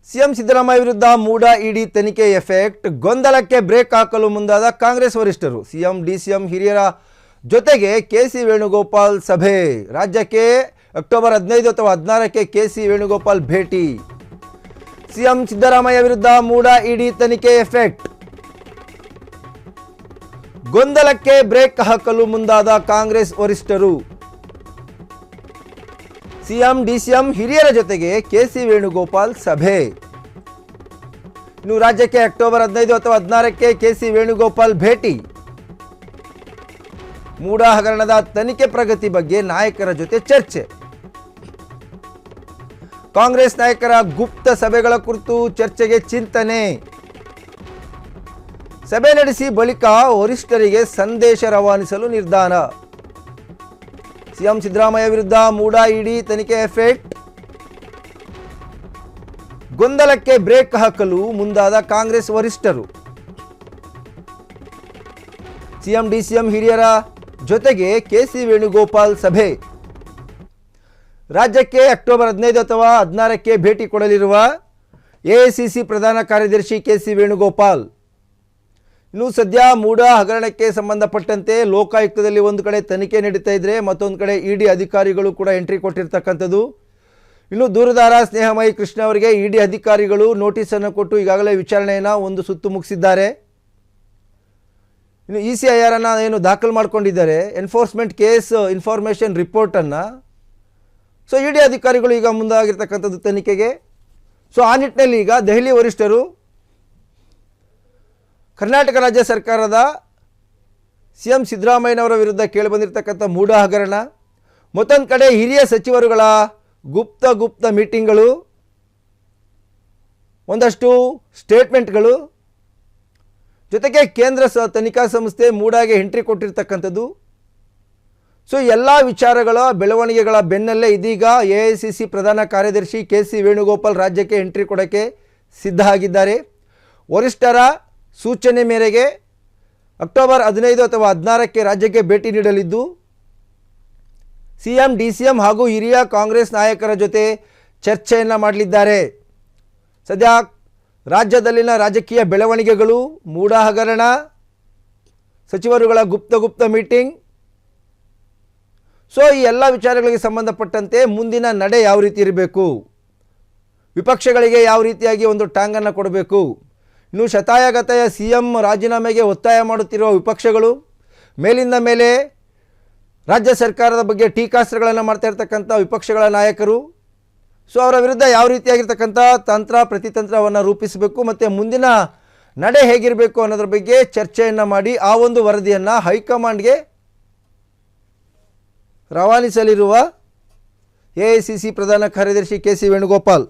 CM Siddaramaiah ವಿರುದ್ಧ ಮೂಡ ಇಡಿ ತನಿಖೆ effect, ಗೊಂದಲಕ್ಕೆ ಬ್ರೇಕ್ ಹಾಕಲು ಮುಂದಾದ ಕಾಂಗ್ರೆಸ್ ವರಿಷ್ಠರು. ಸಿಎಂ ಡಿಸಿಎಂ ಹಿರಿಯರ ಜೊತೆಗೆ ಕೆಸಿ ವೇಣುಗೋಪಾಲ್ ಸಭೆ. ರಾಜ್ಯಕ್ಕೆ ಅಕ್ಟೋಬರ್ 15 ಅಥವಾ 16ಕ್ಕೆ ಕೆಸಿ ವೇಣುಗೋಪಾಲ್ ಭೇಟಿ. ಸಿಎಂ ಸಿದ್ದರಾಮಯ್ಯ ವಿರುದ್ಧ ಮೂಡ ಇಡಿ ತನಿಖೆ ಎಫೆಕ್ಟ್, ಗೊಂದಲಕ್ಕೆ ಬ್ರೇಕ್ ಹಾಕಲು ಮುಂದಾದ ಕಾಂಗ್ರೆಸ್ ವರಿಷ್ಠರು. ಸಿಎಂ ಡಿಸಿಎಂ ಹಿರಿಯರ ಜೊತೆಗೆ ಕೆಸಿ ವೇಣುಗೋಪಾಲ್ ಸಭೆ. ಇನ್ನು ರಾಜ್ಯಕ್ಕೆ ಅಕ್ಟೋಬರ್ 15 ಅಥವಾ 16ಕ್ಕೆ ಕೆಸಿ ವೇಣುಗೋಪಾಲ್ ಭೇಟಿ. ಮೂಡ ಹಗರಣದ ತನಿಖೆ ಪ್ರಗತಿ ಬಗ್ಗೆ ನಾಯಕರ ಜೊತೆ ಚರ್ಚೆ. ಕಾಂಗ್ರೆಸ್ ನಾಯಕರ ಗುಪ್ತ ಸಭೆಗಳ ಕುರಿತು ಚರ್ಚೆಗೆ ಚಿಂತನೆ. ಸಭೆ ನಡೆಸಿ ಬಳಿಕ ವರಿಷ್ಠರಿಗೆ ಸಂದೇಶ ರವಾನಿಸಲು ನಿರ್ಧಾರ. ಸಿಎಂ ಸಿದ್ದರಾಮಯ್ಯ ವಿರುದ್ಧ ಮೂಡ ಇಡಿ ತನಿಖೆ ಎಫೆಕ್ಟ್, ಗೊಂದಲಕ್ಕೆ ಬ್ರೇಕ್ ಹಾಕಲು ಮುಂದಾದ ಕಾಂಗ್ರೆಸ್ ವರಿಷ್ಠರು. ಸಿಎಂ ಡಿಸಿಎಂ ಹಿರಿಯರ ಜೊತೆಗೆ ಕೆಸಿ ವೇಣುಗೋಪಾಲ್ ಸಭೆ. ರಾಜ್ಯಕ್ಕೆ ಅಕ್ಟೋಬರ್ 15 ಅಥವಾ 16ಕ್ಕೆ ಭೇಟಿ ಕೊಡಲಿರುವ ಎಐಸಿಸಿ ಪ್ರಧಾನ ಕಾರ್ಯದರ್ಶಿ ಕೆಸಿ ವೇಣುಗೋಪಾಲ್. ಇನ್ನು ಸದ್ಯ ಮೂಡ ಹಗರಣಕ್ಕೆ ಸಂಬಂಧಪಟ್ಟಂತೆ ಲೋಕಾಯುಕ್ತದಲ್ಲಿ ಒಂದು ಕಡೆ ತನಿಖೆ ನಡೀತಾ ಇದ್ರೆ, ಮತ್ತೊಂದು ಕಡೆ ಇಡಿ ಅಧಿಕಾರಿಗಳು ಕೂಡ ಎಂಟ್ರಿ ಕೊಟ್ಟಿರ್ತಕ್ಕಂಥದ್ದು. ಇನ್ನು ದೂರುದಾರ ಸ್ನೇಹಮಯಿ ಕೃಷ್ಣ ಅವರಿಗೆ ಇಡಿ ಅಧಿಕಾರಿಗಳು ನೋಟಿಸನ್ನು ಕೊಟ್ಟು ಈಗಾಗಲೇ ವಿಚಾರಣೆಯನ್ನು ಒಂದು ಸುತ್ತು ಮುಗಿಸಿದ್ದಾರೆ. ಇನ್ನು ECIR ಅನ್ನು ಏನು ದಾಖಲು ಮಾಡಿಕೊಂಡಿದ್ದಾರೆ, ಎನ್ಫೋರ್ಸ್ಮೆಂಟ್ ಕೇಸ್ ಇನ್ಫಾರ್ಮೇಷನ್ ರಿಪೋರ್ಟನ್ನು. ಸೊ ಇಡಿ ಅಧಿಕಾರಿಗಳು ಈಗ ಮುಂದಾಗಿರ್ತಕ್ಕಂಥದ್ದು ತನಿಖೆಗೆ. ಸೊ ಆ ನಿಟ್ಟಿನಲ್ಲಿ ಈಗ ದೆಹಲಿ ವರಿಷ್ಠರು ಕರ್ನಾಟಕ ರಾಜ್ಯ ಸರ್ಕಾರದ ಸಿಎಂ ಸಿದ್ದರಾಮಯ್ಯನವರ ವಿರುದ್ಧ ಕೇಳಿಬಂದಿರತಕ್ಕಂಥ ಮೂಡ ಹಗರಣ, ಮತ್ತೊಂದು ಕಡೆ ಹಿರಿಯ ಸಚಿವರುಗಳ ಗುಪ್ತ ಮೀಟಿಂಗ್ಗಳು, ಒಂದಷ್ಟು ಸ್ಟೇಟ್ಮೆಂಟ್ಗಳು, ಜೊತೆಗೆ ಕೇಂದ್ರ ತನಿಖಾ ಸಂಸ್ಥೆ ಮೂಡಾಗೆ ಎಂಟ್ರಿ ಕೊಟ್ಟಿರ್ತಕ್ಕಂಥದ್ದು. ಸೊ ಎಲ್ಲ ವಿಚಾರಗಳ ಬೆಳವಣಿಗೆಗಳ ಬೆನ್ನಲ್ಲೇ ಇದೀಗ ಎಐಸಿಸಿ ಪ್ರಧಾನ ಕಾರ್ಯದರ್ಶಿ ಕೆಸಿ ವೇಣುಗೋಪಾಲ್ ರಾಜ್ಯಕ್ಕೆ ಎಂಟ್ರಿ ಕೊಡೋಕ್ಕೆ ಸಿದ್ಧ ಆಗಿದ್ದಾರೆ. ವರಿಷ್ಠರ ಸೂಚನೆ ಮೇರೆಗೆ ಅಕ್ಟೋಬರ್ 15 ಅಥವಾ 16ಕ್ಕೆ ರಾಜ್ಯಕ್ಕೆ ಭೇಟಿ ನೀಡಲಿದ್ದು, ಸಿಎಂ ಡಿಸಿಎಂ ಹಾಗೂ ಹಿರಿಯ ಕಾಂಗ್ರೆಸ್ ನಾಯಕರ ಜೊತೆ ಚರ್ಚೆಯನ್ನು ಮಾಡಲಿದ್ದಾರೆ. ಸದ್ಯ ರಾಜ್ಯದಲ್ಲಿನ ರಾಜಕೀಯ ಬೆಳವಣಿಗೆಗಳು, ಮೂಡ ಹಗರಣ, ಸಚಿವರುಗಳ ಗುಪ್ತ ಮೀಟಿಂಗ್, ಸೊ ಈ ಎಲ್ಲ ವಿಚಾರಗಳಿಗೆ ಸಂಬಂಧಪಟ್ಟಂತೆ ಮುಂದಿನ ನಡೆ ಯಾವ ರೀತಿ ಇರಬೇಕು, ವಿಪಕ್ಷಗಳಿಗೆ ಯಾವ ರೀತಿಯಾಗಿ ಒಂದು ಟಾಂಗನ್ನು ಕೊಡಬೇಕು, ಇನ್ನು ಶತಾಯಗತಾಯ ಸಿಎಂ ರಾಜೀನಾಮೆಗೆ ಒತ್ತಾಯ ಮಾಡುತ್ತಿರುವ ವಿಪಕ್ಷಗಳು, ಮೇಲಿಂದ ಮೇಲೆ ರಾಜ್ಯ ಸರ್ಕಾರದ ಬಗ್ಗೆ ಟೀಕಾಸ್ತ್ರಗಳನ್ನು ಮಾಡ್ತಾ ಇರ್ತಕ್ಕಂಥ ವಿಪಕ್ಷಗಳ ನಾಯಕರು, ಸೊ ಅವರ ವಿರುದ್ಧ ಯಾವ ರೀತಿಯಾಗಿರ್ತಕ್ಕಂಥ ತಂತ್ರ ಪ್ರತಿತಂತ್ರವನ್ನು ರೂಪಿಸಬೇಕು ಮತ್ತು ಮುಂದಿನ ನಡೆ ಹೇಗಿರಬೇಕು ಅನ್ನೋದ್ರ ಬಗ್ಗೆ ಚರ್ಚೆಯನ್ನು ಮಾಡಿ ಆ ಒಂದು ವರದಿಯನ್ನು ಹೈಕಮಾಂಡ್ಗೆ ರವಾನಿಸಲಿರುವ ಎಐಸಿಸಿ ಪ್ರಧಾನ ಕಾರ್ಯದರ್ಶಿ ಕೆಸಿ ವೇಣುಗೋಪಾಲ್.